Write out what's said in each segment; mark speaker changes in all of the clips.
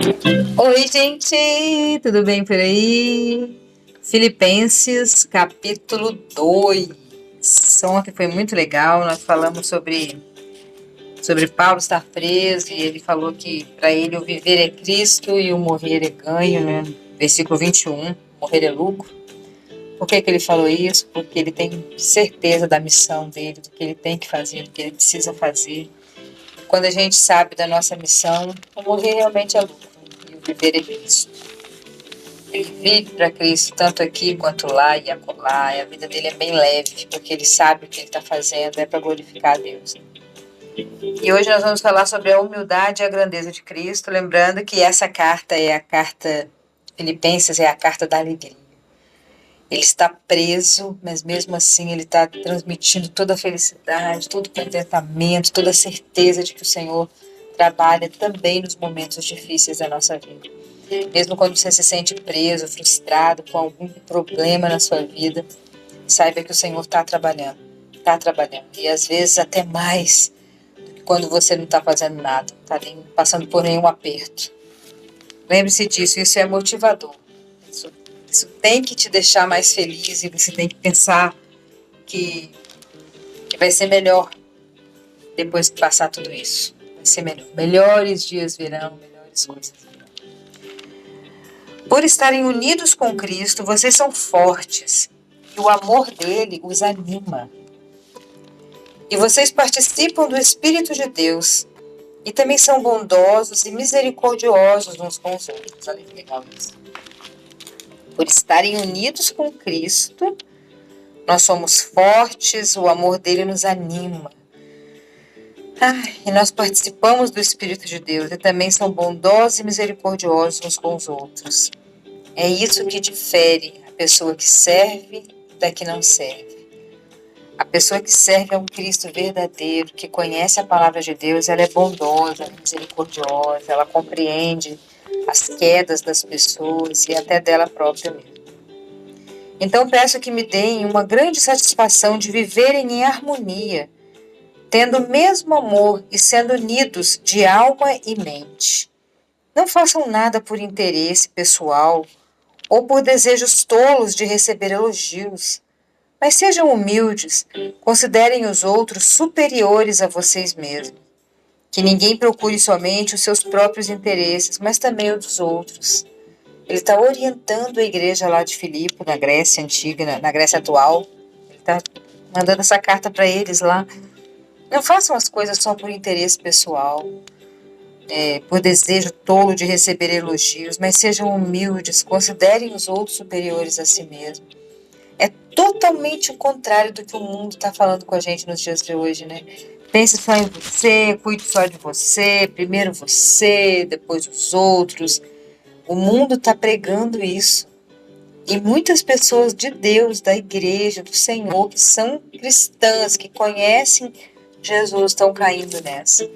Speaker 1: Oi, gente, tudo bem por aí? Filipenses, capítulo 2. Ontem foi muito legal, nós falamos sobre Paulo estar preso e ele falou que para ele o viver é Cristo e o morrer é ganho, né? Versículo 21, morrer é lucro. Por que que ele falou isso? Porque ele tem certeza da missão dele, do que ele tem que fazer, do que ele precisa fazer. Quando a gente sabe da nossa missão, o morrer realmente é lucro e o viver é Cristo. Ele vive para Cristo, tanto aqui quanto lá e acolá. E a vida dele é bem leve, porque ele sabe o que ele está fazendo, é para glorificar a Deus. E hoje nós vamos falar sobre a humildade e a grandeza de Cristo, lembrando que essa carta é a carta Filipenses, é a carta da alegria. Ele está preso, mas mesmo assim ele está transmitindo toda a felicidade, todo o contentamento, toda a certeza de que o Senhor trabalha também nos momentos difíceis da nossa vida. Mesmo quando você se sente preso, frustrado, com algum problema na sua vida, saiba que o Senhor está trabalhando. Está trabalhando. E às vezes até mais do que quando você não está fazendo nada, não está passando por nenhum aperto. Lembre-se disso, isso é motivador. Isso tem que te deixar mais feliz e você tem que pensar que vai ser melhor depois que passar tudo isso. Vai ser melhor. Melhores dias virão, melhores coisas virão. Por estarem unidos com Cristo, vocês são fortes e o amor dele os anima. E vocês participam do Espírito de Deus e também são bondosos e misericordiosos uns com os outros. Olha que legal isso. Por estarem unidos com Cristo, nós somos fortes, o amor dele nos anima. E nós participamos do Espírito de Deus e também são bondosos e misericordiosos uns com os outros. É isso que difere a pessoa que serve da que não serve. A pessoa que serve a um Cristo verdadeiro, que conhece a palavra de Deus, ela é bondosa, misericordiosa, ela compreende as quedas das pessoas e até dela própria mesmo. Então peço que me deem uma grande satisfação de viverem em harmonia, tendo o mesmo amor e sendo unidos de alma e mente. Não façam nada por interesse pessoal ou por desejos tolos de receber elogios, mas sejam humildes, considerem os outros superiores a vocês mesmos. Que ninguém procure somente os seus próprios interesses, mas também os dos outros. Ele está orientando a igreja lá de Filipe, na Grécia antiga, na Grécia atual. Ele está mandando essa carta para eles lá. Não façam as coisas só por interesse pessoal, por desejo tolo de receber elogios, mas sejam humildes, considerem os outros superiores a si mesmos. É totalmente o contrário do que o mundo está falando com a gente nos dias de hoje, né? Pense só em você, cuide só de você, primeiro você, depois os outros. O mundo está pregando isso. E muitas pessoas de Deus, da igreja, do Senhor, que são cristãs, que conhecem Jesus, estão caindo nessa.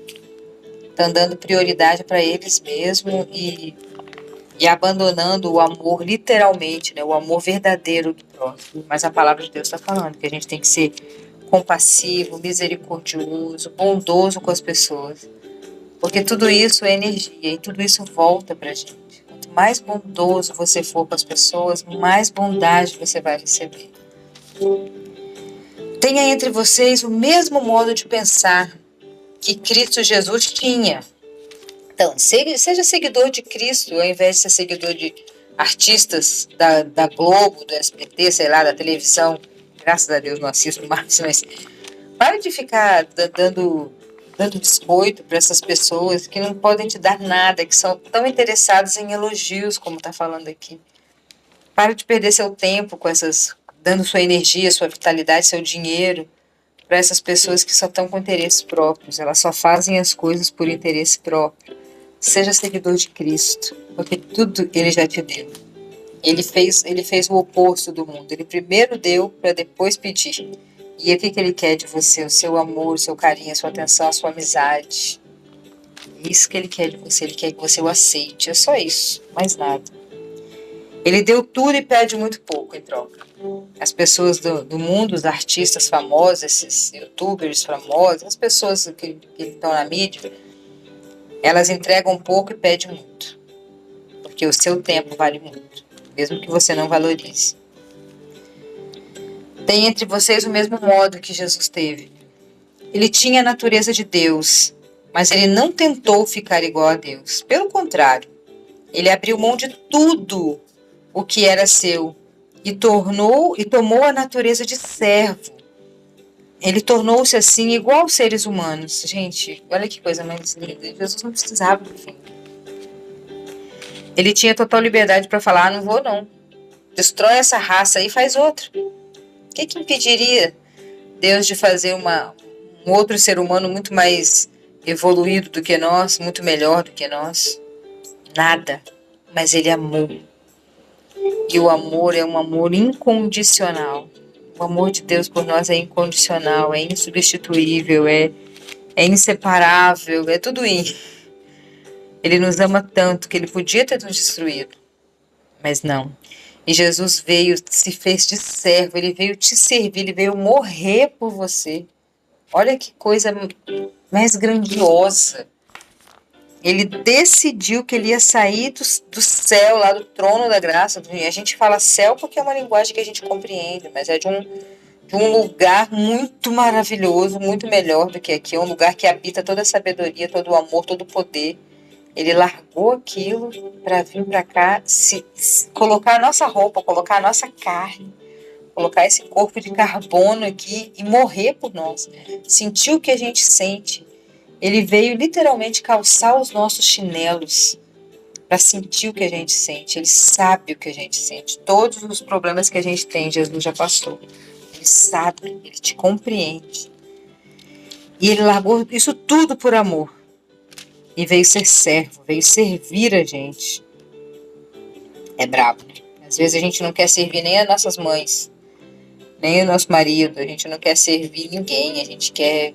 Speaker 1: Estão dando prioridade para eles mesmos e abandonando o amor, literalmente, né? O amor verdadeiro do próximo. Mas a palavra de Deus está falando que a gente tem que ser compassivo, misericordioso, bondoso com as pessoas. Porque tudo isso é energia e tudo isso volta para a gente. Quanto mais bondoso você for com as pessoas, mais bondade você vai receber. Tenha entre vocês o mesmo modo de pensar que Cristo Jesus tinha. Então, seja seguidor de Cristo, ao invés de ser seguidor de artistas da Globo, do SBT, sei lá, da televisão. Graças a Deus não assisto mais, mas pare de ficar dando biscoito para essas pessoas que não podem te dar nada, que são tão interessadas em elogios, como está falando aqui. Pare de perder seu tempo com dando sua energia, sua vitalidade, seu dinheiro para essas pessoas que só estão com interesses próprios. Elas só fazem as coisas por interesse próprio. Seja seguidor de Cristo, porque tudo ele já te deu. Ele fez o oposto do mundo. Ele primeiro deu para depois pedir. E o que ele quer de você? O seu amor, o seu carinho, a sua atenção, a sua amizade. É isso que ele quer de você. Ele quer que você o aceite. É só isso, mais nada. Ele deu tudo e pede muito pouco em troca. As pessoas do mundo, os artistas famosos, esses youtubers famosos, as pessoas que estão na mídia, elas entregam pouco e pedem muito. porque o seu tempo vale muito, mesmo que você não valorize. Tem entre vocês o mesmo modo que Jesus teve. Ele tinha a natureza de Deus, mas ele não tentou ficar igual a Deus. Pelo contrário, ele abriu mão de tudo o que era seu e tomou a natureza de servo. Ele tornou-se assim igual aos seres humanos. Gente, olha que coisa mais linda. Jesus não precisava do fim. Ele tinha total liberdade para falar: não vou não. Destrói essa raça aí e faz outra. O que impediria Deus de fazer um outro ser humano muito mais evoluído do que nós, muito melhor do que nós? Nada. Mas ele amou. E o amor é um amor incondicional. O amor de Deus por nós é incondicional, é insubstituível, é inseparável, é tudo isso. Ele nos ama tanto que ele podia ter nos destruído, mas não. E Jesus veio, se fez de servo, ele veio te servir, ele veio morrer por você. Olha que coisa mais grandiosa. Ele decidiu que ele ia sair do céu, lá do trono da graça. A gente fala céu porque é uma linguagem que a gente compreende, mas é de um lugar muito maravilhoso, muito melhor do que aqui. É um lugar que habita toda a sabedoria, todo o amor, todo o poder. Ele largou aquilo para vir para cá, colocar a nossa roupa, colocar a nossa carne, colocar esse corpo de carbono aqui e morrer por nós. Sentir o que a gente sente. Ele veio literalmente calçar os nossos chinelos para sentir o que a gente sente. Ele sabe o que a gente sente. Todos os problemas que a gente tem, Jesus já passou. Ele sabe, ele te compreende. E ele largou isso tudo por amor. E veio ser servo, veio servir a gente. É brabo, né? Às vezes a gente não quer servir nem as nossas mães, nem o nosso marido. A gente não quer servir ninguém. A gente quer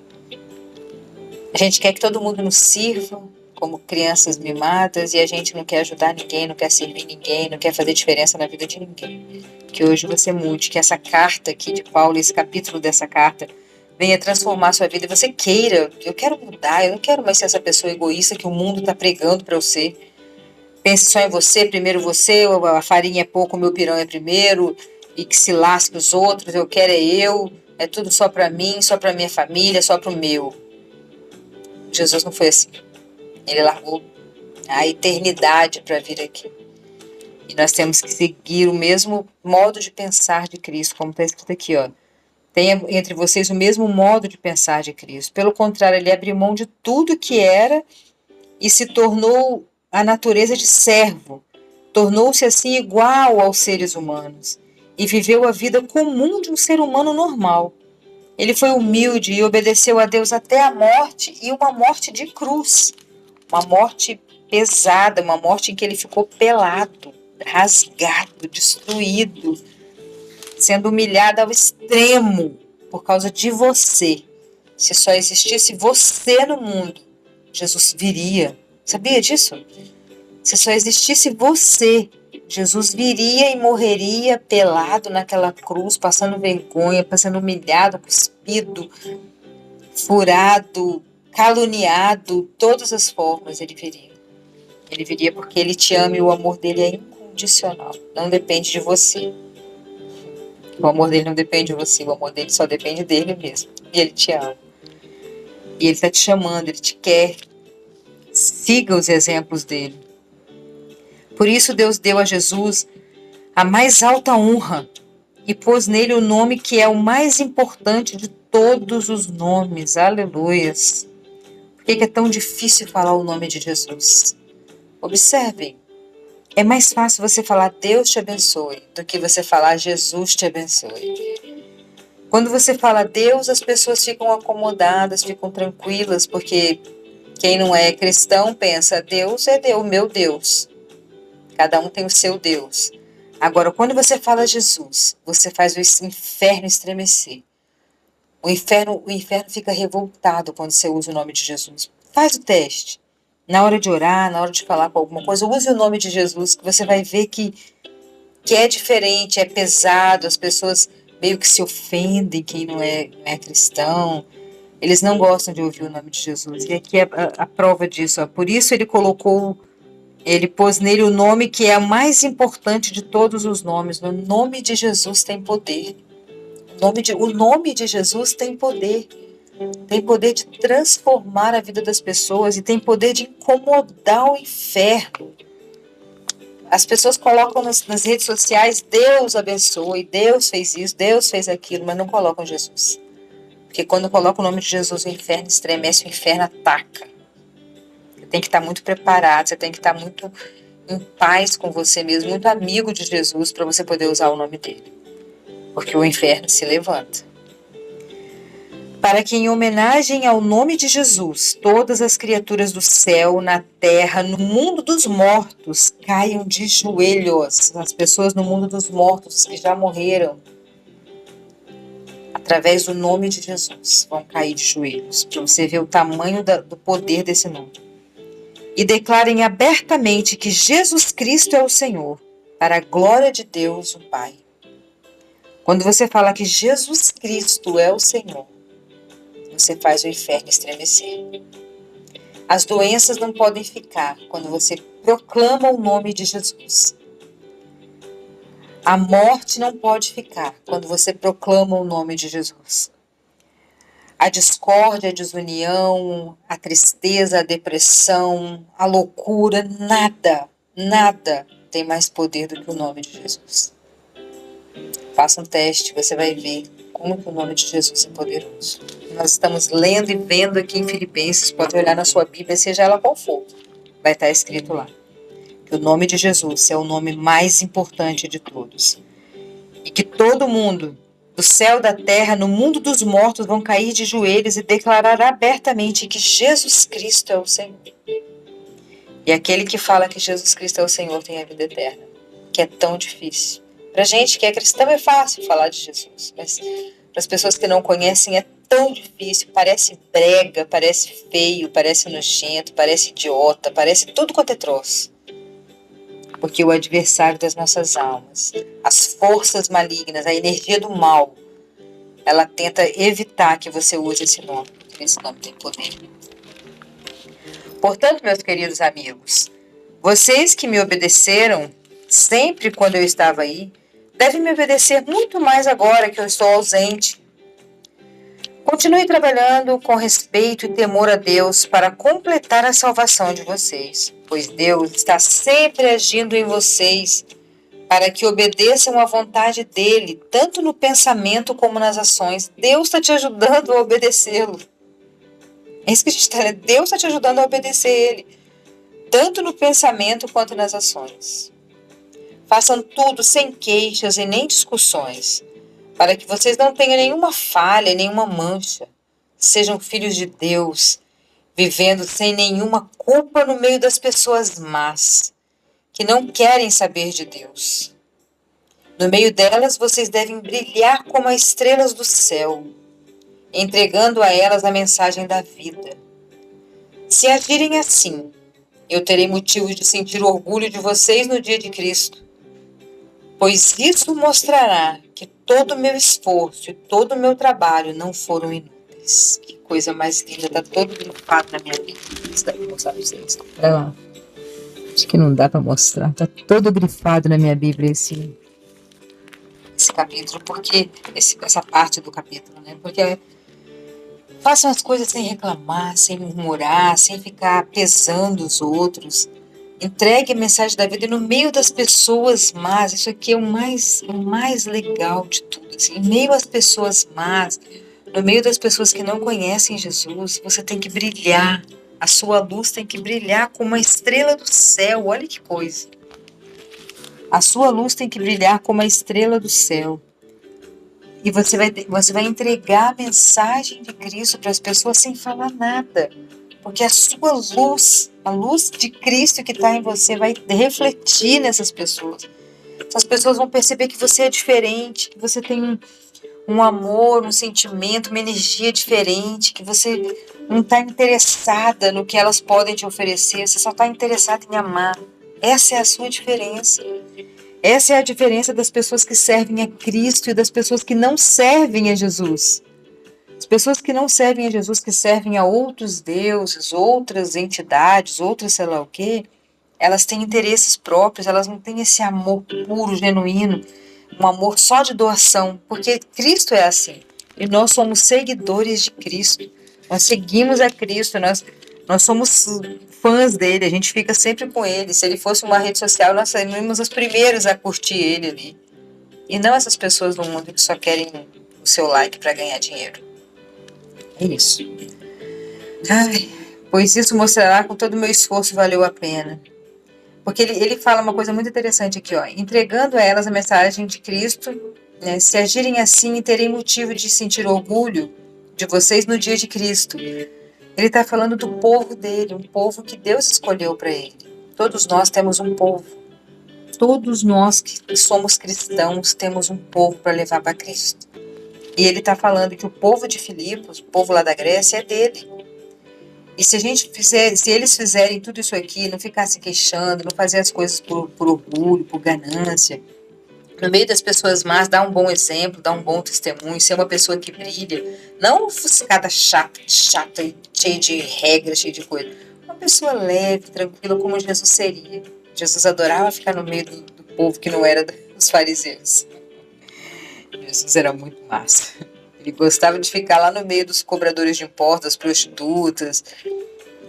Speaker 1: que todo mundo nos sirva como crianças mimadas, e a gente não quer ajudar ninguém, não quer servir ninguém, não quer fazer diferença na vida de ninguém. Que hoje você mude, que essa carta aqui de Paulo, esse capítulo dessa carta, venha transformar a sua vida e você queira. Eu quero mudar, eu não quero mais ser essa pessoa egoísta que o mundo está pregando para eu ser. Pense só em você, primeiro você, a farinha é pouco, o meu pirão é primeiro, e que se lasque os outros, eu quero é tudo só para mim, só para minha família, só para o meu. Jesus não foi assim. Ele largou a eternidade para vir aqui. E nós temos que seguir o mesmo modo de pensar de Cristo, como está escrito aqui, ó. Tenha entre vocês o mesmo modo de pensar de Cristo. Pelo contrário, ele abriu mão de tudo que era e se tornou a natureza de servo. Tornou-se assim igual aos seres humanos e viveu a vida comum de um ser humano normal. Ele foi humilde e obedeceu a Deus até a morte, e uma morte de cruz. Uma morte pesada, uma morte em que ele ficou pelado, rasgado, destruído, sendo humilhado ao extremo por causa de você. Se só existisse você no mundo, Jesus viria. Sabia disso? Se só existisse você, Jesus viria e morreria pelado naquela cruz, passando vergonha, passando humilhado, cuspido, furado, caluniado, todas as formas ele viria. Ele viria porque ele te ama e o amor dele é incondicional, não depende de você. O amor dele não depende de você, o amor dele só depende dele mesmo. E ele te ama. E ele está te chamando, ele te quer. Siga os exemplos dele. Por isso Deus deu a Jesus a mais alta honra e pôs nele o nome que é o mais importante de todos os nomes. Aleluias. Por que é tão difícil falar o nome de Jesus? Observem. É mais fácil você falar Deus te abençoe do que você falar Jesus te abençoe. Quando você fala Deus, as pessoas ficam acomodadas, ficam tranquilas, porque quem não é cristão pensa Deus é Deus, meu Deus. Cada um tem o seu Deus. Agora, quando você fala Jesus, você faz o inferno estremecer. O inferno fica revoltado quando você usa o nome de Jesus. Faz o teste. Na hora de orar, na hora de falar com alguma coisa, use o nome de Jesus, que você vai ver que é diferente, é pesado, as pessoas meio que se ofendem, quem não é cristão. Eles não gostam de ouvir o nome de Jesus. E aqui é a prova disso. Ó. Por isso ele colocou Ele pôs nele o nome que é o mais importante de todos os nomes. No nome de Jesus tem poder. O nome de Jesus tem poder. Tem poder de transformar a vida das pessoas e tem poder de incomodar o inferno. As pessoas colocam nas redes sociais: Deus abençoe, Deus fez isso, Deus fez aquilo, mas não colocam Jesus. Porque quando coloca o nome de Jesus, o inferno estremece, o inferno ataca. Você tem que estar muito preparado, você tem que estar muito em paz com você mesmo, muito amigo de Jesus para você poder usar o nome dele. Porque o inferno se levanta. Para que, em homenagem ao nome de Jesus, todas as criaturas do céu, na terra, no mundo dos mortos, caiam de joelhos. As pessoas no mundo dos mortos que já morreram, através do nome de Jesus, vão cair de joelhos, para você ver o tamanho do poder desse nome. E declarem abertamente que Jesus Cristo é o Senhor, para a glória de Deus, o Pai. Quando você fala que Jesus Cristo é o Senhor, você faz o inferno estremecer. As doenças não podem ficar quando você proclama o nome de Jesus. A morte não pode ficar quando você proclama o nome de Jesus. A discórdia, a desunião, a tristeza, a depressão, a loucura, nada tem mais poder do que o nome de Jesus. Faça um teste, você vai ver como que o nome de Jesus é poderoso. Nós estamos lendo e vendo aqui em Filipenses, pode olhar na sua Bíblia, seja ela qual for, vai estar escrito lá, que o nome de Jesus é o nome mais importante de todos. E que todo mundo, do céu, da terra, no mundo dos mortos, vão cair de joelhos e declarar abertamente que Jesus Cristo é o Senhor. E aquele que fala que Jesus Cristo é o Senhor tem a vida eterna, que é tão difícil. Para gente que é cristão é fácil falar de Jesus, mas para as pessoas que não conhecem é tão difícil, parece brega, parece feio, parece nojento, parece idiota, parece tudo quanto é troço. Porque o adversário das nossas almas, as forças malignas, a energia do mal, ela tenta evitar que você use esse nome, porque esse nome tem poder. Portanto, meus queridos amigos, vocês que me obedeceram sempre quando eu estava aí, devem me obedecer muito mais agora que eu estou ausente. Continue trabalhando com respeito e temor a Deus para completar a salvação de vocês, pois Deus está sempre agindo em vocês para que obedeçam à vontade dele, tanto no pensamento como nas ações. Deus está te ajudando a obedecê-lo. É isso que a gente está lendo. Deus está te ajudando a obedecer ele, tanto no pensamento quanto nas ações. Façam tudo sem queixas e nem discussões, para que vocês não tenham nenhuma falha, nenhuma mancha. Sejam filhos de Deus, vivendo sem nenhuma culpa no meio das pessoas más, que não querem saber de Deus. No meio delas, vocês devem brilhar como as estrelas do céu, entregando a elas a mensagem da vida. Se agirem assim, eu terei motivo de sentir orgulho de vocês no dia de Cristo, pois isso mostrará que todo o meu esforço e todo o meu trabalho não foram inúteis. Que coisa mais linda, está todo grifado na minha Bíblia. Isso dá para mostrar para vocês. Olha lá. Acho que não dá para mostrar. Está todo grifado na minha Bíblia esse capítulo, porque essa parte do capítulo, né? Porque façam as coisas sem reclamar, sem murmurar, sem ficar pesando os outros. Entregue a mensagem da vida e no meio das pessoas más. Isso aqui é o mais legal de tudo. Assim, em meio às pessoas más, no meio das pessoas que não conhecem Jesus, você tem que brilhar. A sua luz tem que brilhar como uma estrela do céu. Olha que coisa. A sua luz tem que brilhar como a estrela do céu. E você vai entregar a mensagem de Cristo para as pessoas sem falar nada. Porque a sua luz, a luz de Cristo que está em você, vai refletir nessas pessoas. Essas pessoas vão perceber que você é diferente, que você tem um amor, um sentimento, uma energia diferente, que você não está interessada no que elas podem te oferecer, você só está interessada em amar. Essa é a sua diferença. Essa é a diferença das pessoas que servem a Cristo e das pessoas que não servem a Jesus. As pessoas que não servem a Jesus, que servem a outros deuses, outras entidades, outras sei lá o quê, Elas têm interesses próprios, elas não têm esse amor puro, genuíno, um amor só de doação, porque Cristo é assim. E nós somos seguidores de Cristo. Nós seguimos a Cristo, nós somos fãs dele, a gente fica sempre com ele. Se ele fosse uma rede social, nós seríamos os primeiros a curtir ele ali. E não essas pessoas no mundo que só querem o seu like para ganhar dinheiro. É isso. Ai, pois isso mostrará que todo o meu esforço valeu a pena. Porque ele fala uma coisa muito interessante aqui, ó. Entregando a elas a mensagem de Cristo, né, se agirem assim, terei motivo de sentir orgulho de vocês no dia de Cristo. Ele está falando do povo dele, um povo que Deus escolheu para ele. Todos nós temos um povo. Todos nós que somos cristãos temos um povo para levar para Cristo. E ele está falando que o povo de Filipos, o povo lá da Grécia, é dele. E se eles fizerem tudo isso aqui, não ficar se queixando, não fazer as coisas por orgulho, por ganância, no meio das pessoas más, dar um bom exemplo, dar um bom testemunho, ser uma pessoa que brilha, não ofuscada chata, cheia de regras, cheia de coisa. Uma pessoa leve, tranquila, como Jesus seria. Jesus adorava ficar no meio do povo que não era dos fariseus. Jesus era muito massa. Ele gostava de ficar lá no meio dos cobradores de impostos, das prostitutas.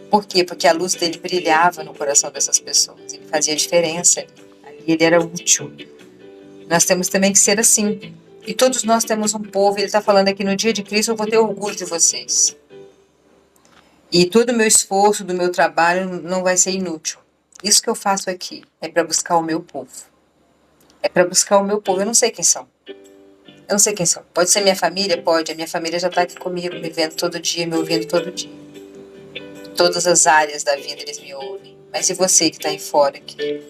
Speaker 1: Por quê? Porque a luz dele brilhava no coração dessas pessoas. Ele fazia diferença. Ali ele era útil. Nós temos também que ser assim. E todos nós temos um povo. Ele está falando aqui, no dia de Cristo eu vou ter orgulho de vocês. E todo o meu esforço, do meu trabalho, não vai ser inútil. Isso que eu faço aqui é para buscar o meu povo. É para buscar o meu povo. Eu não sei quem são. Eu não sei quem são. Pode ser minha família? Pode. A minha família já está aqui comigo, me vendo todo dia, me ouvindo todo dia. Todas as áreas da vida eles me ouvem. Mas e você que está aí fora, que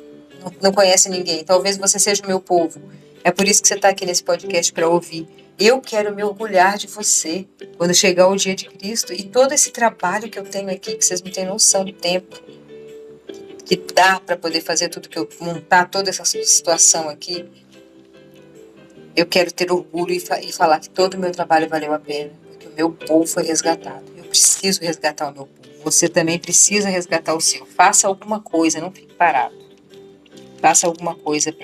Speaker 1: não conhece ninguém? Talvez você seja o meu povo. É por isso que você está aqui nesse podcast para ouvir. Eu quero me orgulhar de você quando chegar o dia de Cristo. E todo esse trabalho que eu tenho aqui, que vocês não têm noção do tempo que dá para poder fazer tudo que eu montar, toda essa situação aqui. Eu quero ter orgulho e falar que todo o meu trabalho valeu a pena, porque o meu povo foi resgatado. Eu preciso resgatar o meu povo. Você também precisa resgatar o seu. Faça alguma coisa, não fique parado. Faça alguma coisa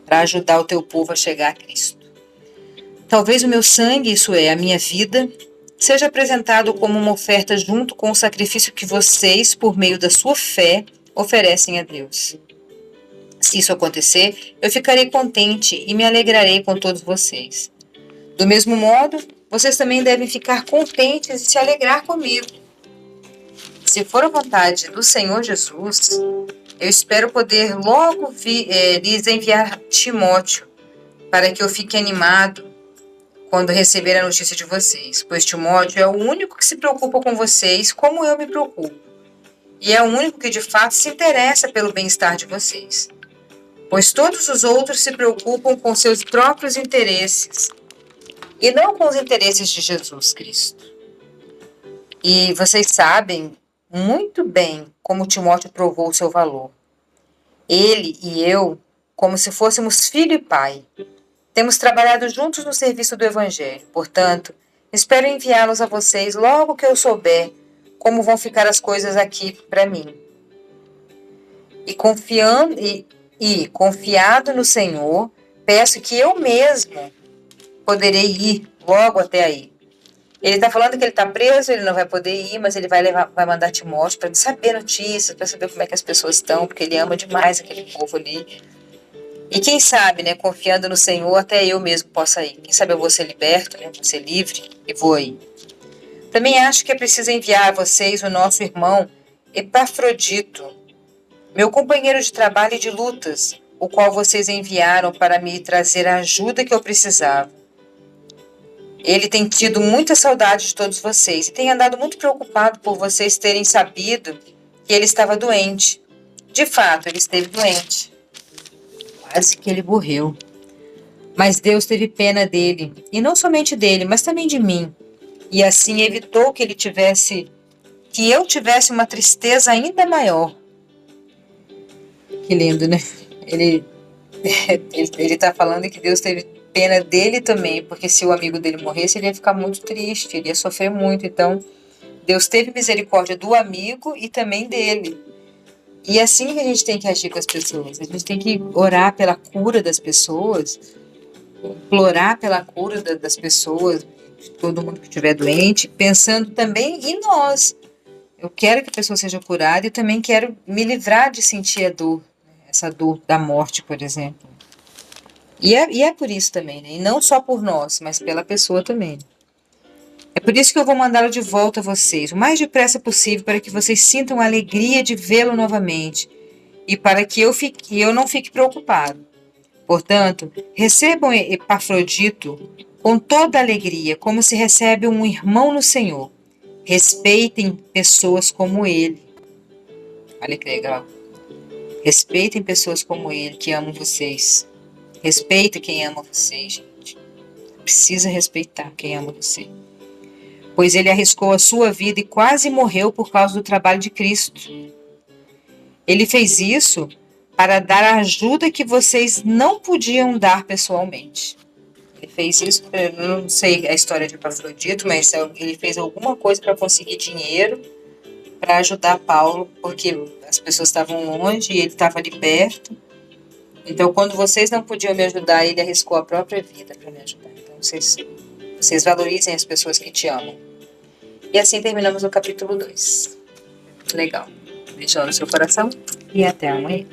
Speaker 1: para ajudar o teu povo a chegar a Cristo. Talvez o meu sangue, isso é, a minha vida, seja apresentado como uma oferta junto com o sacrifício que vocês, por meio da sua fé, oferecem a Deus. Se isso acontecer, eu ficarei contente e me alegrarei com todos vocês. Do mesmo modo, vocês também devem ficar contentes e se alegrar comigo. Se for a vontade do Senhor Jesus, eu espero poder logo lhes enviar Timóteo, para que eu fique animado quando receber a notícia de vocês, pois Timóteo é o único que se preocupa com vocês como eu me preocupo, e é o único que de fato se interessa pelo bem-estar de vocês. Pois todos os outros se preocupam com seus próprios interesses e não com os interesses de Jesus Cristo. E vocês sabem muito bem como Timóteo provou o seu valor. Ele e eu, como se fôssemos filho e pai, temos trabalhado juntos no serviço do Evangelho. Portanto, espero enviá-los a vocês logo que eu souber como vão ficar as coisas aqui para mim. Confiado no Senhor, peço que eu mesmo poderei ir logo até aí. Ele está falando que ele está preso, ele não vai poder ir, mas ele vai mandar Timóteo para saber notícias, para saber como é que as pessoas estão, porque ele ama demais aquele povo ali. E quem sabe, né, confiando no Senhor, até eu mesmo possa ir. Quem sabe eu vou ser liberto, né, vou ser livre e vou aí. Também acho que é preciso enviar a vocês o nosso irmão Epafrodito, meu companheiro de trabalho e de lutas, o qual vocês enviaram para me trazer a ajuda que eu precisava. Ele tem tido muita saudade de todos vocês e tem andado muito preocupado por vocês terem sabido que ele estava doente. De fato, ele esteve doente. Quase que ele morreu. Mas Deus teve pena dele, e não somente dele, mas também de mim. E assim evitou que eu tivesse uma tristeza ainda maior. Que lindo, né? Ele está falando que Deus teve pena dele também, porque se o amigo dele morresse, ele ia ficar muito triste, ele ia sofrer muito. Então, Deus teve misericórdia do amigo e também dele. E assim que a gente tem que agir com as pessoas. A gente tem que orar pela cura das pessoas, implorar pela cura das pessoas, de todo mundo que estiver doente, pensando também em nós. Eu quero que a pessoa seja curada e também quero me livrar de sentir a dor, né? Essa dor da morte, por exemplo. E é por isso também, né? E não só por nós, mas pela pessoa também. É por isso que eu vou mandá-lo de volta a vocês, o mais depressa possível, para que vocês sintam a alegria de vê-lo novamente e para que eu não fique preocupado. Portanto, recebam Epafrodito com toda alegria, como se recebe um irmão no Senhor. Respeitem pessoas como ele. Olha que legal. Respeitem pessoas como ele, que amam vocês. Respeita quem ama vocês, gente. Precisa respeitar quem ama você. Pois ele arriscou a sua vida e quase morreu por causa do trabalho de Cristo. Ele fez isso para dar a ajuda que vocês não podiam dar pessoalmente. Ele fez isso, eu não sei a história de Epafrodito, mas ele fez alguma coisa para conseguir dinheiro para ajudar Paulo, porque as pessoas estavam longe e ele estava ali perto. Então, quando vocês não podiam me ajudar, ele arriscou a própria vida para me ajudar. Então, vocês valorizem as pessoas que te amam. E assim terminamos o capítulo 2. Legal. Beijão no seu coração e até amanhã.